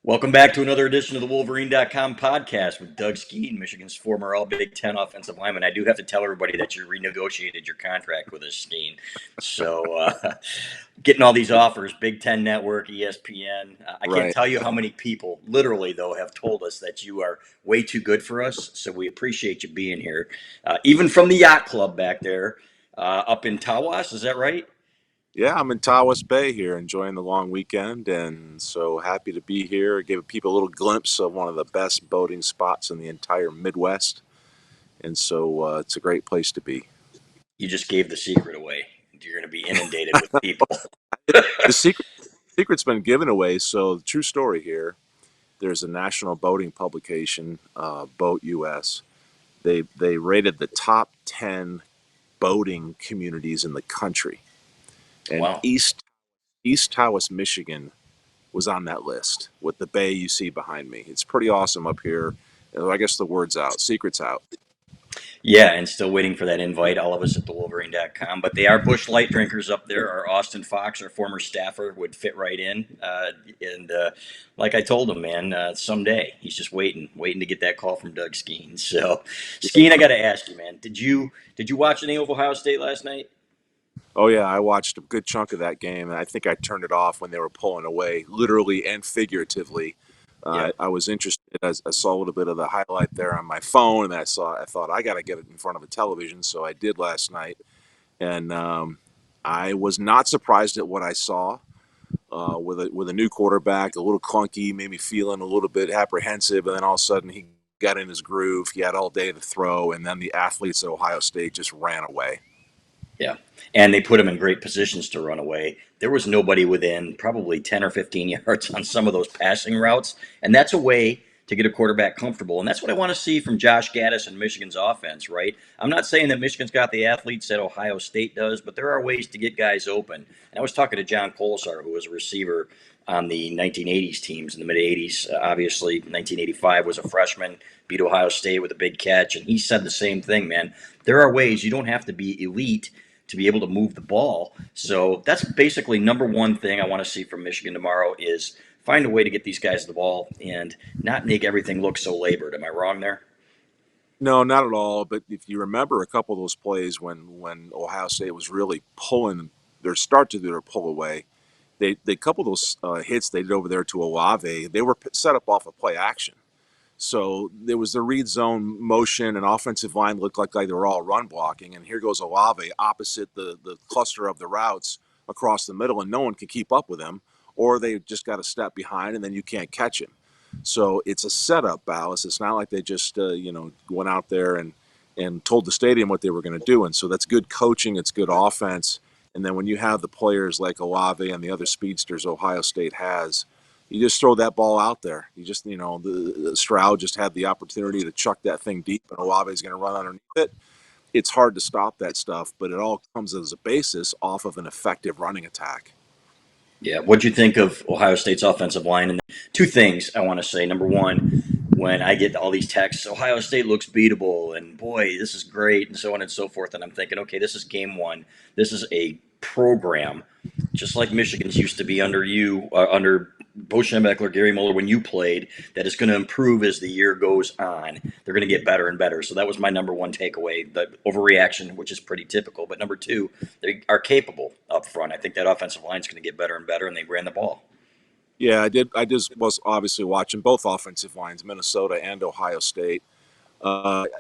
Welcome back to another edition of the Wolverine.com podcast with Doug Skene, Michigan's former All Big Ten offensive lineman. I do have to tell everybody that you renegotiated your contract with us, Skene. So, getting all these offers, Big Ten Network, ESPN. I can't Right. tell you how many people, literally, though, have told us that you are way too good for us. So, we appreciate you being here. Even from the yacht club back there up in Tawas, is that right? Yeah, I'm in Tawas Bay here enjoying the long weekend and so happy to be here. Give people a little glimpse of one of the best boating spots in the entire Midwest. And so it's a great place to be. You just gave the secret away. You're going to be inundated with people. The secret's been given away. So the true story here, there's a national boating publication, Boat US. They rated the top 10 boating communities in the country. And Wow. East Tawas, Michigan was on that list with the bay you see behind me. It's pretty awesome up here. I guess the word's out. Secret's out. Yeah, and still waiting for that invite, all of us at the Wolverine.com. But they are Bush Light drinkers up there. Our Austin Fox, our former staffer, would fit right in. And like I told him, man, someday he's just waiting to get that call from Doug Skene. So, Skene, I got to ask you, man, did you watch any of Ohio State last night? Oh yeah, I watched a good chunk of that game, and I think I turned it off when they were pulling away, literally and figuratively. Yeah. I was interested. I saw a little bit of the highlight there on my phone, and I thought I got to get it in front of a television, so I did last night, and I was not surprised at what I saw. With a new quarterback, a little clunky, made me feeling a little bit apprehensive, and then all of a sudden he got in his groove. He had all day to throw, and then the athletes at Ohio State just ran away. Yeah. And they put him in great positions to run away. There was nobody within probably 10 or 15 yards on some of those passing routes. And that's a way to get a quarterback comfortable. And that's what I want to see from Josh Gaddis and Michigan's offense, right? I'm not saying that Michigan's got the athletes that Ohio State does, but there are ways to get guys open. And I was talking to John Colsar, who was a receiver on the 1980s teams in the mid 80s. Obviously, 1985 was a freshman, beat Ohio State with a big catch. And he said the same thing, man. There are ways you don't have to be elite to be able to move the ball. So that's basically number one thing I want to see from Michigan tomorrow is find a way to get these guys the ball and not make everything look so labored. Am I wrong there? No, not at all. But if you remember a couple of those plays when Ohio State was really pulling their start to their pull away, they couple of those hits they did over there to Olave. They were set up off of play action. So there was the read zone motion, and offensive line looked like they were all run blocking. And here goes Olave opposite the cluster of the routes across the middle, and no one can keep up with him, or they just got a step behind, and then you can't catch him. So it's a setup, Balas. It's not like they just went out there and told the stadium what they were going to do. And so that's good coaching. It's good offense. And then when you have the players like Olave and the other speedsters Ohio State has, you just throw that ball out there. You just, the Stroud just had the opportunity to chuck that thing deep, and Olave is going to run underneath it. It's hard to stop that stuff, but it all comes as a basis off of an effective running attack. Yeah. What'd you think of Ohio State's offensive line? And two things I want to say. Number one, when I get all these texts, Ohio State looks beatable, and boy, this is great, and so on and so forth. And I'm thinking, okay, this is game one. This is a program, just like Michigan's used to be under you, under Bo Schembechler, Gary Mueller, when you played, that is going to improve as the year goes on. They're going to get better and better. So that was my number one takeaway, the overreaction, which is pretty typical. But number two, they are capable up front. I think that offensive line is going to get better and better, and they ran the ball. Yeah, I did. I just was obviously watching both offensive lines, Minnesota and Ohio State.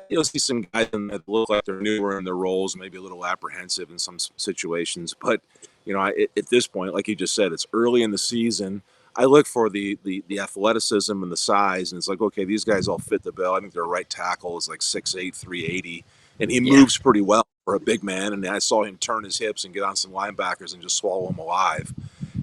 You'll see some guys that look like they're newer in their roles, maybe a little apprehensive in some situations. But at this point, like you just said, it's early in the season. I look for the athleticism and the size, and it's like, okay, these guys all fit the bill. I think their right tackle is like 6'8", 380, and he Yeah. moves pretty well for a big man. And I saw him turn his hips and get on some linebackers and just swallow them alive.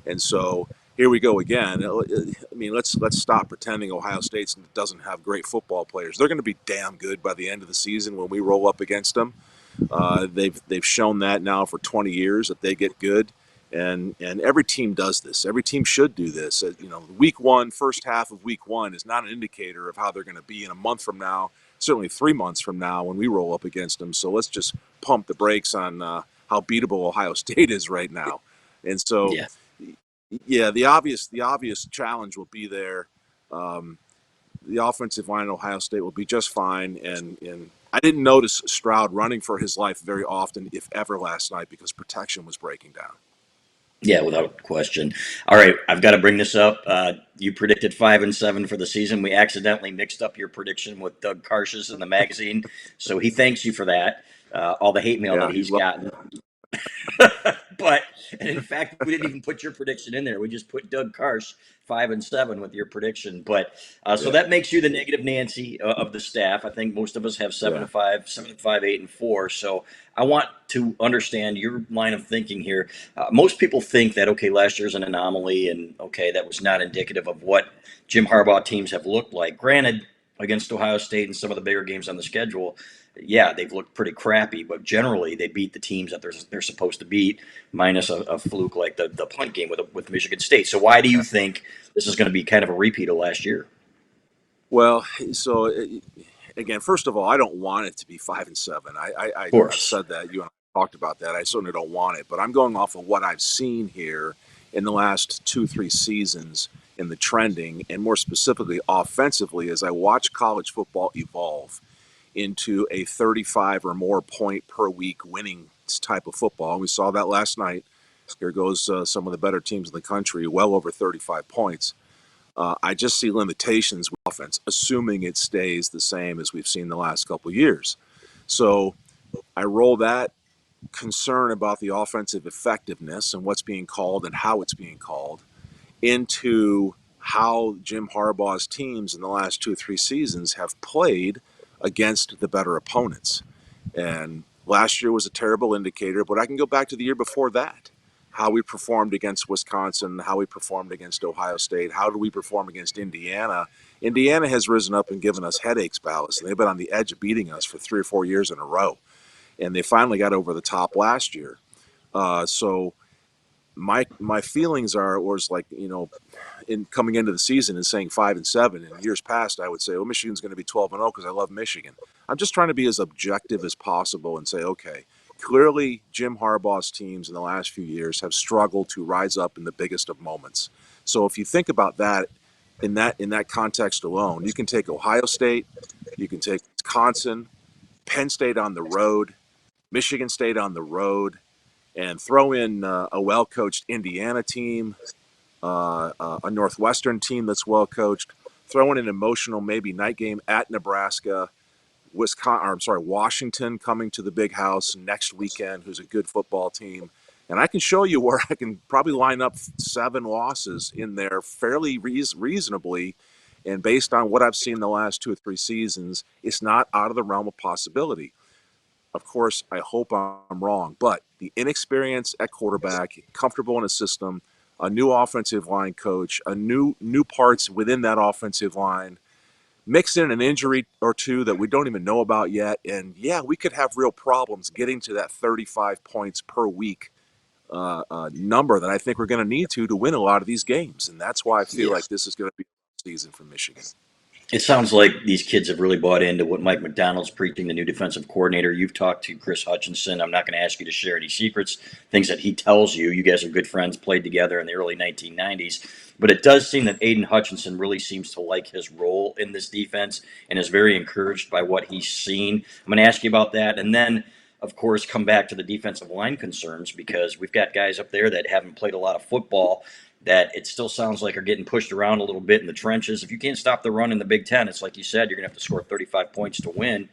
And so here we go again. I mean, let's stop pretending Ohio State doesn't have great football players. They're going to be damn good by the end of the season when we roll up against them. They've shown that now for 20 years that they get good, and every team does this. Every team should do this. Week one, first half of week one is not an indicator of how they're going to be in a month from now. Certainly 3 months from now when we roll up against them. So let's just pump the brakes on how beatable Ohio State is right now. And so, Yeah. yeah, the obvious challenge will be there. The offensive line at Ohio State will be just fine. And I didn't notice Stroud running for his life very often, if ever, last night because protection was breaking down. Yeah, without question. All right, I've got to bring this up. You predicted 5-7 for the season. We accidentally mixed up your prediction with Doug Karsh's in the magazine, so he thanks you for that. All the hate mail that Yeah, he he's loved. gotten. But and in fact, we didn't even put your prediction in there. We just put Doug Karsh 5-7 with your prediction. But so Yeah, that makes you the negative Nancy of the staff. I think most of us have seven yeah. to five, 7-5, 8-4. So I want to understand your line of thinking here. Most people think that okay, last year's an anomaly, and okay, that was not indicative of what Jim Harbaugh teams have looked like. Granted, against Ohio State and some of the bigger games on the schedule, yeah, they've looked pretty crappy, but generally they beat the teams that they're supposed to beat, minus a fluke like the punt game with Michigan State. So why do you think this is going to be kind of a repeat of last year? Well, so again, first of all, I don't want it to be 5-7. Of I've course. said that. You and I talked about that. I certainly don't want it, but I'm going off of what I've seen here in the last 2, 3 seasons in the trending, and more specifically offensively, as I watch college football evolve into a 35 or more point per week winning type of football. And we saw that last night. Here goes some of the better teams in the country, well over 35 points. I just see limitations with offense, assuming it stays the same as we've seen the last couple of years. So I roll that concern about the offensive effectiveness and what's being called and how it's being called into how Jim Harbaugh's teams in the last 2 or 3 seasons have played against the better opponents. And last year was a terrible indicator, but I can go back to the year before that. How we performed against Wisconsin, how we performed against Ohio State, how do we perform against Indiana? Indiana has risen up and given us headaches, Balas, and they've been on the edge of beating us for 3 or 4 years in a row. And they finally got over the top last year. So my feelings are was like, in coming into the season and saying 5-7. In years past, I would say, "Oh, Michigan's going to be 12-0 because I love Michigan." I'm just trying to be as objective as possible and say, okay, clearly Jim Harbaugh's teams in the last few years have struggled to rise up in the biggest of moments. So if you think about that in that context alone, you can take Ohio State, you can take Wisconsin, Penn State on the road, Michigan State on the road, and throw in a well-coached Indiana team, a Northwestern team that's well coached. Throw in an emotional maybe night game at Nebraska, Washington coming to the big house next weekend, who's a good football team. And I can show you where I can probably line up 7 losses in there fairly reasonably. And based on what I've seen the last 2 or 3 seasons, it's not out of the realm of possibility. Of course, I hope I'm wrong, but the inexperience at quarterback, comfortable in a system, a new offensive line coach, a new parts within that offensive line, mix in an injury or two that we don't even know about yet, and yeah, we could have real problems getting to that 35 points per week number that I think we're going to need to win a lot of these games, and that's why I feel Yeah. like this is going to be a season for Michigan. It sounds like these kids have really bought into what Mike McDonald's preaching, the new defensive coordinator. You've talked to Chris Hutchinson. I'm not going to ask you to share any secrets, things that he tells you. You guys are good friends, played together in the early 1990s. But it does seem that Aiden Hutchinson really seems to like his role in this defense and is very encouraged by what he's seen. I'm going to ask you about that. And then, of course, come back to the defensive line concerns because we've got guys up there that haven't played a lot of football that it still sounds like are getting pushed around a little bit in the trenches. If you can't stop the run in the Big Ten, it's like you said, you're going to have to score 35 points to win.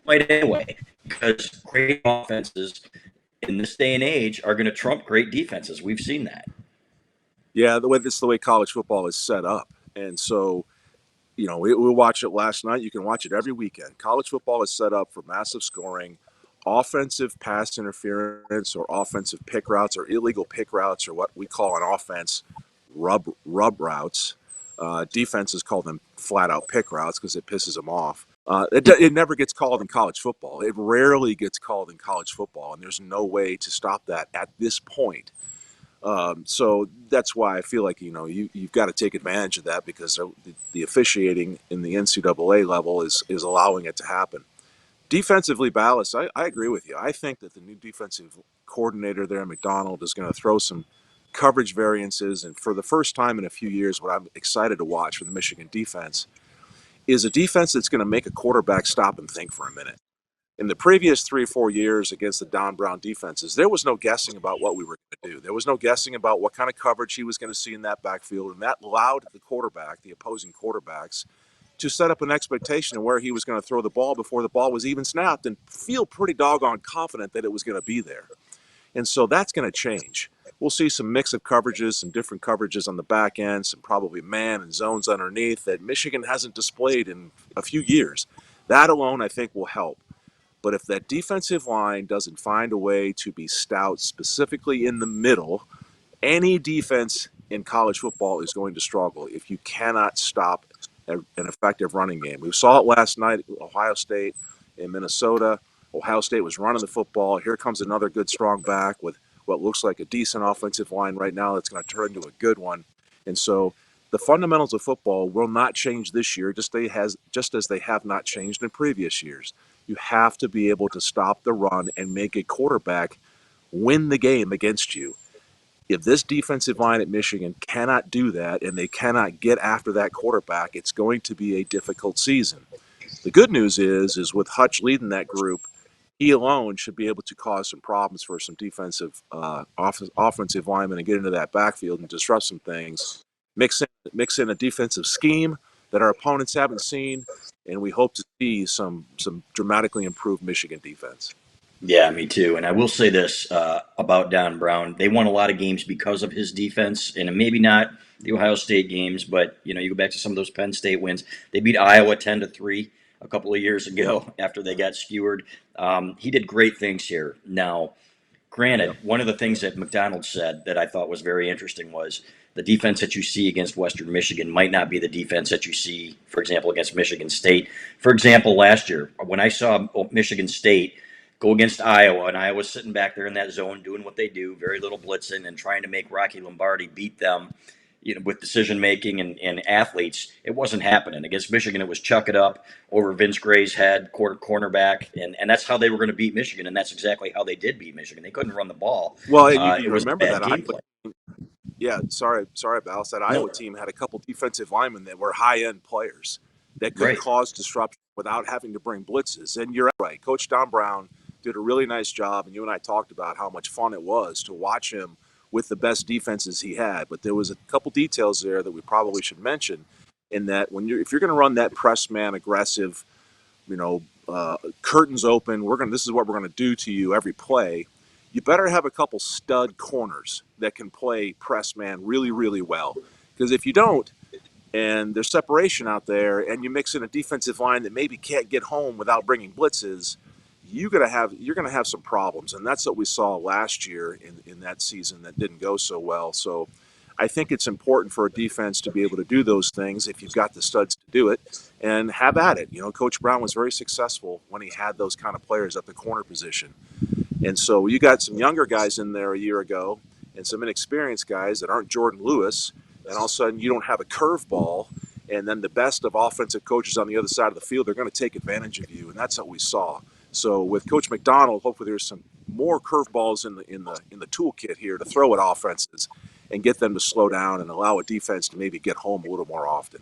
Right anyway, because great offenses in this day and age are going to trump great defenses. We've seen that. Yeah, the way college football is set up, and so we'll watch it last night. You can watch it every weekend. College football is set up for massive scoring, offensive pass interference, or offensive pick routes, or illegal pick routes, or what we call on offense rub routes. Defenses call them flat out pick routes because it pisses them off. It never gets called in college football. It rarely gets called in college football, and there's no way to stop that at this point. So that's why I feel like you've got to take advantage of that because the officiating in the NCAA level is allowing it to happen. Defensively, Balas, I agree with you. I think that the new defensive coordinator there, McDonald, is going to throw some coverage variances, and for the first time in a few years, what I'm excited to watch for the Michigan defense is a defense that's going to make a quarterback stop and think for a minute. In the previous 3 or 4 years against the Don Brown defenses, there was no guessing about what we were going to do. There was no guessing about what kind of coverage he was going to see in that backfield, and that allowed the quarterback, the opposing quarterbacks, to set up an expectation of where he was going to throw the ball before the ball was even snapped and feel pretty doggone confident that it was going to be there. And so that's going to change. We'll see some mix of coverages, some different coverages on the back end, some probably man and zones underneath that Michigan hasn't displayed in a few years. That alone, I think, will help. But if that defensive line doesn't find a way to be stout, specifically in the middle, any defense in college football is going to struggle if you cannot stop an effective running game. We saw it last night at Ohio State in Minnesota. Ohio State was running the football. Here comes another good, strong back with what looks like a decent offensive line right now that's going to turn into a good one. And so the fundamentals of football will not change this year, just as they have not changed in previous years. You have to be able to stop the run and make a quarterback win the game against you. If this defensive line at Michigan cannot do that and they cannot get after that quarterback, it's going to be a difficult season. The good news is with Hutch leading that group, he alone should be able to cause some problems for some defensive offensive linemen and get into that backfield and disrupt some things. Mix in a defensive scheme that our opponents haven't seen, and we hope to see some dramatically improved Michigan defense. Yeah, me too. And I will say this about Don Brown: they won a lot of games because of his defense, and maybe not the Ohio State games, but you go back to some of those Penn State wins. They beat Iowa 10-3 a couple of years Yep. ago after they got skewered. He did great things here. Now, granted, Yep. one of the things that McDonald said that I thought was very interesting was the defense that you see against Western Michigan might not be the defense that you see, for example, against Michigan State. For example, last year, when I saw Michigan State go against Iowa, and Iowa's sitting back there in that zone doing what they do, very little blitzing and trying to make Rocky Lombardi beat them, with decision making and athletes, it wasn't happening. Against Michigan, it was chuck it up over Vince Gray's head, cornerback, and that's how they were going to beat Michigan, and that's exactly how they did beat Michigan. They couldn't run the ball. Well, It you was a remember bad that game Iowa. plan. Yeah, sorry, Balas. That No, Iowa team had a couple defensive linemen that were high-end players that could right. cause disruption without having to bring blitzes. And you're right. Coach Don Brown did a really nice job, and you and I talked about how much fun it was to watch him with the best defenses he had. But there was a couple details there that we probably should mention. In that, if you're going to run that press man aggressive, curtains open, this is what we're going to do to you every play. You better have a couple stud corners that can play press man really, really well. Because if you don't, and there's separation out there, and you mix in a defensive line that maybe can't get home without bringing blitzes, you're gonna have some problems. And that's what we saw last year in that season that didn't go so well. So I think it's important for a defense to be able to do those things if you've got the studs to do it, and have at it. Coach Brown was very successful when he had those kind of players at the corner position. And so you got some younger guys in there a year ago and some inexperienced guys that aren't Jordan Lewis, and all of a sudden you don't have a curveball, and then the best of offensive coaches on the other side of the field are going to take advantage of you, and that's what we saw. So with Coach McDonald, hopefully there's some more curveballs in the toolkit here to throw at offenses and get them to slow down and allow a defense to maybe get home a little more often.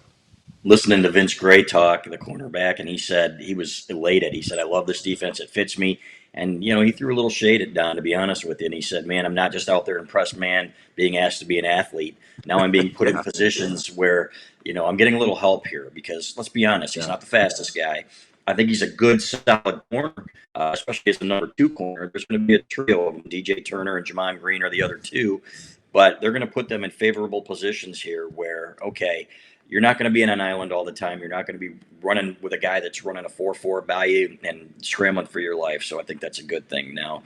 Listening to Vince Gray talk, the cornerback, and he said he was elated. He said, "I love this defense. It fits me." And he threw a little shade at Don, to be honest with you. And he said, "Man, I'm not just out there impressed, man, being asked to be an athlete. Now I'm being put in Yeah, positions where I'm getting a little help here because let's be honest, he's yeah, not the fastest guy. I think he's a good, solid corner, especially as the number two corner. There's going to be a trio of them. DJ Turner and Jamon Green are the other two, but they're going to put them in favorable positions here where, okay, you're not going to be in an island all the time. You're not going to be running with a guy that's running a 4.4 value and scrambling for your life. So I think that's a good thing now.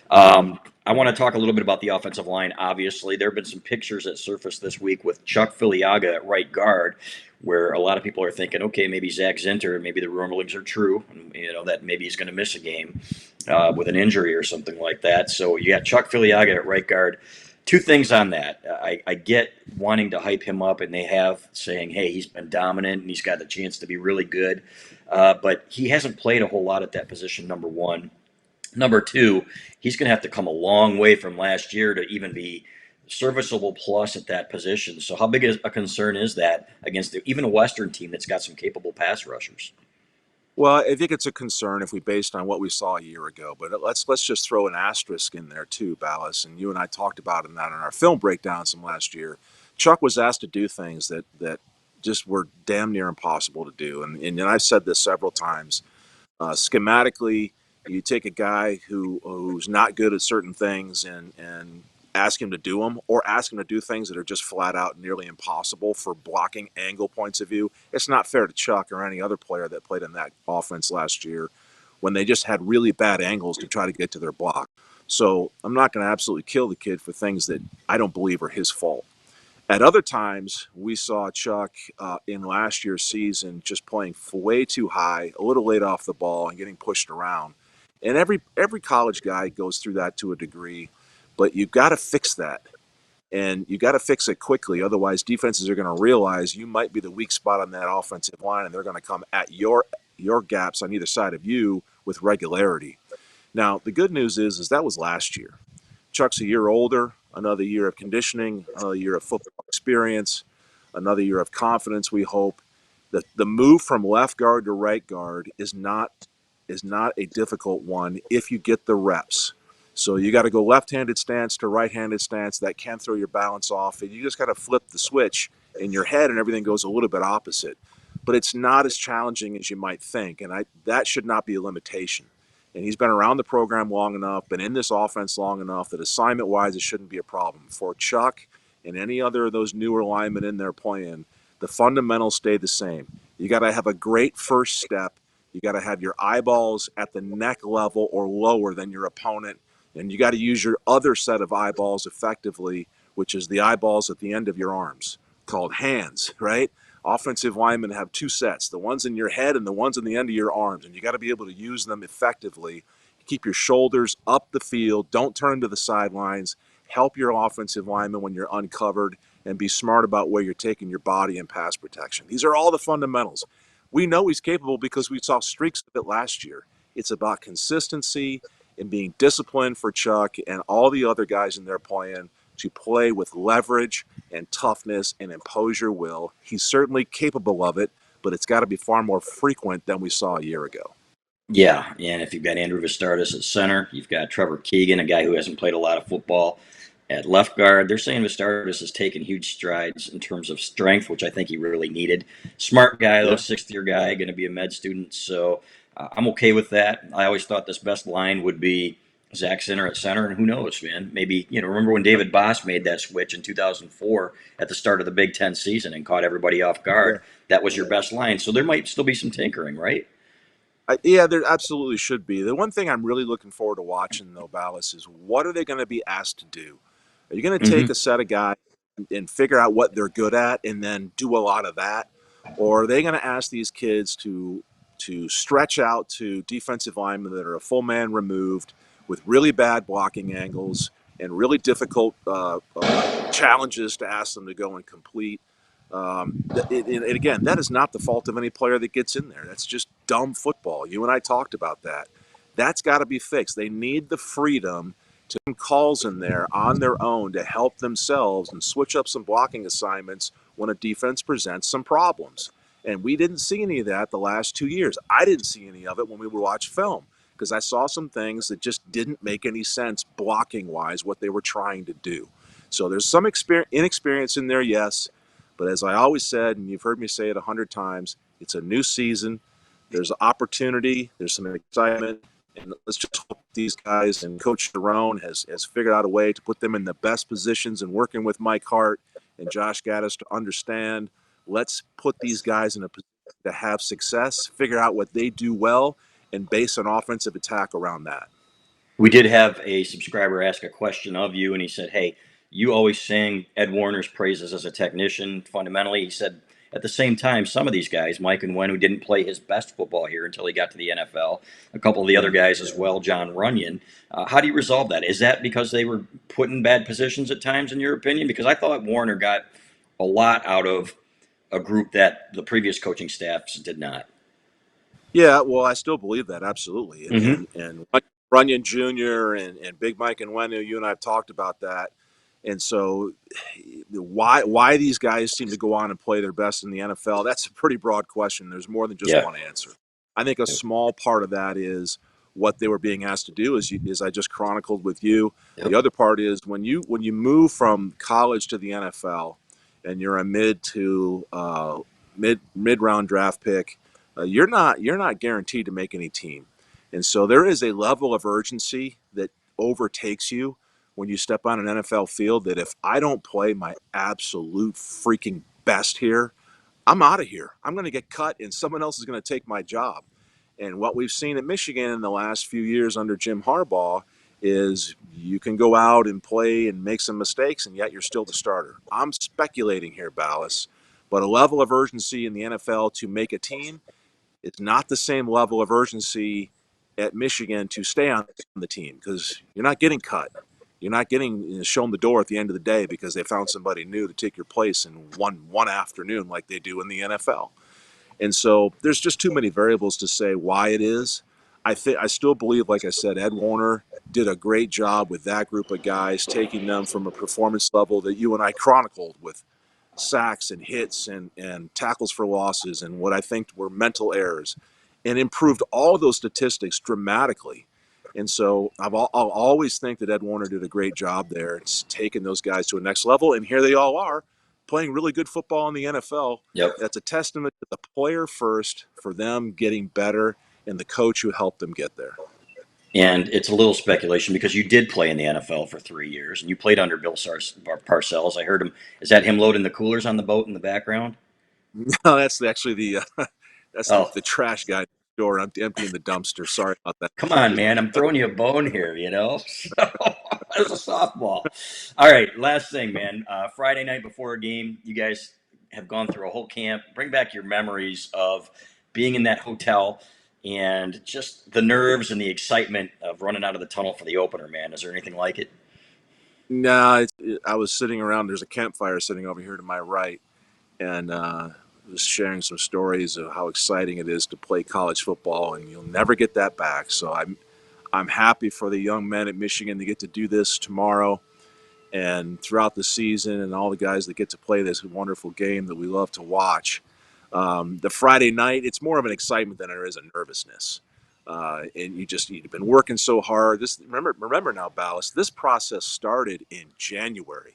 I want to talk a little bit about the offensive line. Obviously, there have been some pictures that surfaced this week with Chuck Filiaga at right guard, where a lot of people are thinking, okay, maybe Zach Zinter, maybe the rumblings are true, that maybe he's going to miss a game with an injury or something like that. So you got Chuck Filiaga at right guard. Two things on that. I get wanting to hype him up, and they have, saying, hey, he's been dominant and he's got the chance to be really good. But he hasn't played a whole lot at that position, number one. Number two, he's going to have to come a long way from last year to even be serviceable plus at that position. So how big a concern is that against even a Western team that's got some capable pass rushers? Well, I think it's a concern if we based on what we saw a year ago. But let's just throw an asterisk in there too, Ballas. And you and I talked about in that in our film breakdowns from last year. Chuck was asked to do things that just were damn near impossible to do. And I've said this several times. Schematically, you take a guy who's not good at certain things and ask him to do them, or ask him to do things that are just flat out nearly impossible for blocking angle points of view. It's not fair to Chuck or any other player that played in that offense last year when they just had really bad angles to try to get to their block. So I'm not going to absolutely kill the kid for things that I don't believe are his fault. At other times, we saw Chuck in last year's season just playing way too high, a little late off the ball, and getting pushed around. And every college guy goes through that to a degree, but you've got to fix that, and you got to fix it quickly. Otherwise, defenses are going to realize you might be the weak spot on that offensive line, and they're going to come at your gaps on either side of you with regularity. Now, the good news is that was last year. Chuck's a year older, another year of conditioning, another year of football experience, another year of confidence, we hope. The move from left guard to right guard is not a difficult one if you get the reps. So you got to go left-handed stance to right-handed stance. That can throw your balance off. And you just got to flip the switch in your head and everything goes a little bit opposite. But it's not as challenging as you might think, and that should not be a limitation. And he's been around the program long enough, been in this offense long enough that assignment-wise it shouldn't be a problem. For Chuck and any other of those newer linemen in there playing, the fundamentals stay the same. You got to have a great first step. You got to have your eyeballs at the neck level or lower than your opponent. And you got to use your other set of eyeballs effectively, which is the eyeballs at the end of your arms, called hands, right? Offensive linemen have two sets, the ones in your head and the ones in the end of your arms. And you got to be able to use them effectively. Keep your shoulders up the field. Don't turn to the sidelines. Help your offensive lineman when you're uncovered, and be smart about where you're taking your body and pass protection. These are all the fundamentals. We know he's capable because we saw streaks of it last year. It's about consistency and being disciplined for Chuck and all the other guys in there playing to play with leverage and toughness and impose your will. He's certainly capable of it, but it's got to be far more frequent than we saw a year ago. Yeah, and if you've got Andrew Vistardis at center, you've got Trevor Keegan, a guy who hasn't played a lot of football at left guard. They're saying Vistardis has taken huge strides in terms of strength, which I think he really needed. Smart guy, though, Yeah. sixth-year guy, going to be a med student, so I'm okay with that. I always thought this best line would be Zach Sinner at center, and who knows, man? Maybe, remember when David Boss made that switch in 2004 at the start of the Big Ten season and caught everybody off Yeah. guard? That was your best line, so there might still be some tinkering, right? Yeah, there absolutely should be. The one thing I'm really looking forward to watching, though, Ballas, is what are they going to be asked to do? Are you going to take Mm-hmm. a set of guys and figure out what they're good at and then do a lot of that? Or are they going to ask these kids to stretch out to defensive linemen that are a full man removed with really bad blocking angles and really difficult challenges to ask them to go and complete? And again, that is not the fault of any player that gets in there. That's just dumb football. You and I talked about that. That's got to be fixed. They need the freedom to make calls in there on their own to help themselves and switch up some blocking assignments when a defense presents some problems. And we didn't see any of that the last 2 years. I didn't see any of it when we would watch film because I saw some things that just didn't make any sense blocking wise what they were trying to do. So there's some inexperience in there, yes. But as I always said, and you've heard me say it 100 times, it's a new season. There's opportunity. There's some excitement. And let's just hope these guys and Coach Jerome has figured out a way to put them in the best positions and working with Mike Hart and Josh Gaddis to understand. Let's put these guys in a position to have success, figure out what they do well, and base an offensive attack around that. We did have a subscriber ask a question of you, and he said, "Hey, you always sing Ed Warner's praises as a technician. Fundamentally," he said, "at the same time, some of these guys, Mike and Wen, who didn't play his best football here until he got to the NFL, a couple of the other Yeah. guys as well, John Runyon. How do you resolve that? Is that because they were put in bad positions at times, in your opinion? Because I thought Warner got a lot out of a group that the previous coaching staffs did not." Yeah, well, I still believe that absolutely, Mm-hmm. and Runyon Jr. and Big Mike and Wenu, you and I have talked about that, And so why these guys seem to go on and play their best in the NFL, that's a pretty broad question. There's more than just Yeah. one answer. I think a small part of that is what they were being asked to do, as I just chronicled with you. The Yep. other part is when you move from college to the NFL, and you're a mid round draft pick, you're not guaranteed to make any team, and so there is a level of urgency that overtakes you when you step on an NFL field. That if I don't play my absolute freaking best here, I'm out of here. I'm going to get cut, and someone else is going to take my job. And what we've seen at Michigan in the last few years under Jim Harbaugh is you can go out and play and make some mistakes, and yet you're still the starter. I'm speculating here, Balas, but a level of urgency in the NFL to make a team, it's not the same level of urgency at Michigan to stay on the team because you're not getting cut. You're not getting shown the door at the end of the day because they found somebody new to take your place in one afternoon like they do in the NFL. And so there's just too many variables to say why it is. I still believe, like I said, Ed Warner did a great job with that group of guys, taking them from a performance level that you and I chronicled with sacks and hits and tackles for losses and what I think were mental errors, and improved all those statistics dramatically. And so I'll always think that Ed Warner did a great job there. It's taken those guys to a next level, and here they all are playing really good football in the NFL. Yep. That's a testament to the player first for them getting better and the coach who helped them get there. And it's a little speculation because you did play in the NFL for 3 years, and you played under Bill Parcells. I heard him. Is that him loading the coolers on the boat in the background? No, that's actually that's Oh, the trash guy next door. I'm emptying the dumpster. Sorry about that. come on, man. I'm throwing you a bone here, So, as a softball. All right, last thing, man. Friday night before a game, you guys have gone through a whole camp. Bring back your memories of being in that hotel and just the nerves and the excitement of running out of the tunnel for the opener, man. Is there anything like it? No, I was sitting around. There's a campfire sitting over here to my right, and was sharing some stories of how exciting it is to play college football, and you'll never get that back. So I'm happy for the young men at Michigan to get to do this tomorrow and throughout the season, and all the guys that get to play this wonderful game that we love to watch. The Friday night, it's more of an excitement than there is a nervousness. And you've been working so hard. Remember now, Ballas. This process started in January.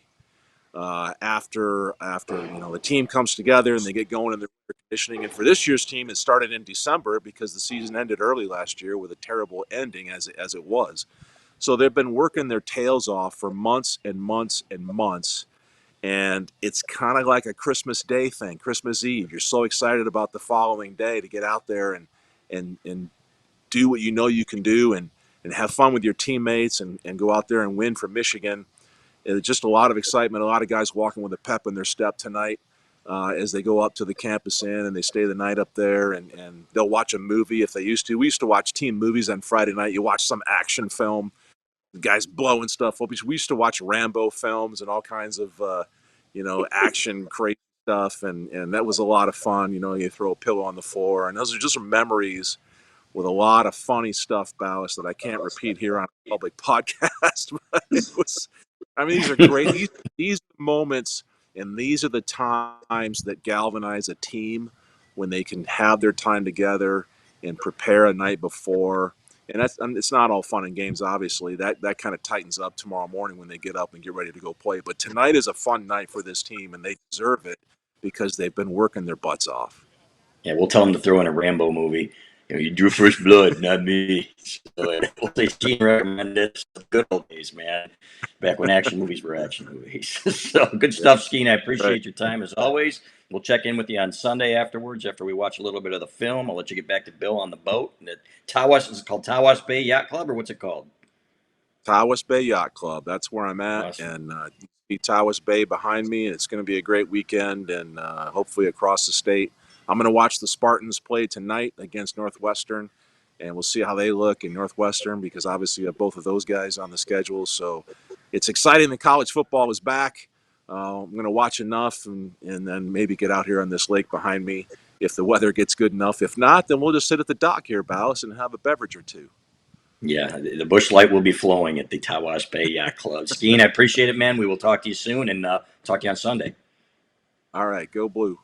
After the team comes together and they get going in their conditioning. And for this year's team, it started in December because the season ended early last year with a terrible ending as it was. So they've been working their tails off for months and months and months. And it's kind of like a Christmas Day thing, Christmas Eve. You're so excited about the following day to get out there and do what you know you can do and have fun with your teammates and go out there and win for Michigan. It's just a lot of excitement, a lot of guys walking with a pep in their step tonight as they go up to the campus inn and they stay the night up there and they'll watch a movie if they used to. We used to watch team movies on Friday night. You watch some action film, the guys blowing stuff up. We used to watch Rambo films and all kinds of, action crazy stuff. And that was a lot of fun. You throw a pillow on the floor. And those are just memories with a lot of funny stuff, Ballas, that I can't repeat here on a public podcast. But these are great. These moments, and these are the times that galvanize a team when they can have their time together and prepare a night before. And it's not all fun and games, obviously. That kind of tightens up tomorrow morning when they get up and get ready to go play. But tonight is a fun night for this team, and they deserve it because they've been working their butts off. Yeah, we'll tell him to throw in a Rambo movie. You drew first blood, not me. So we'll say Gene recommended this. Good old days, man. Back when action movies were action movies. So good Yeah, stuff, Skene. I right. appreciate your time as always. We'll check in with you on Sunday afterwards after we watch a little bit of the film. I'll let you get back to Bill on the boat. And is it called Tawas Bay Yacht Club or what's it called? Tawas Bay Yacht Club. That's where I'm at, Awesome. and you see Tawas Bay behind me. And it's going to be a great weekend, and hopefully across the state. I'm going to watch the Spartans play tonight against Northwestern, and we'll see how they look in Northwestern because obviously you have both of those guys on the schedule. So it's exciting that college football is back. I'm going to watch enough and then maybe get out here on this lake behind me if the weather gets good enough. If not, then we'll just sit at the dock here, Ballas, and have a beverage or two. Yeah, the Bush Light will be flowing at the Tawas Bay Yacht Club. Skene, I appreciate it, man. We will talk to you soon and talk to you on Sunday. All right, go blue.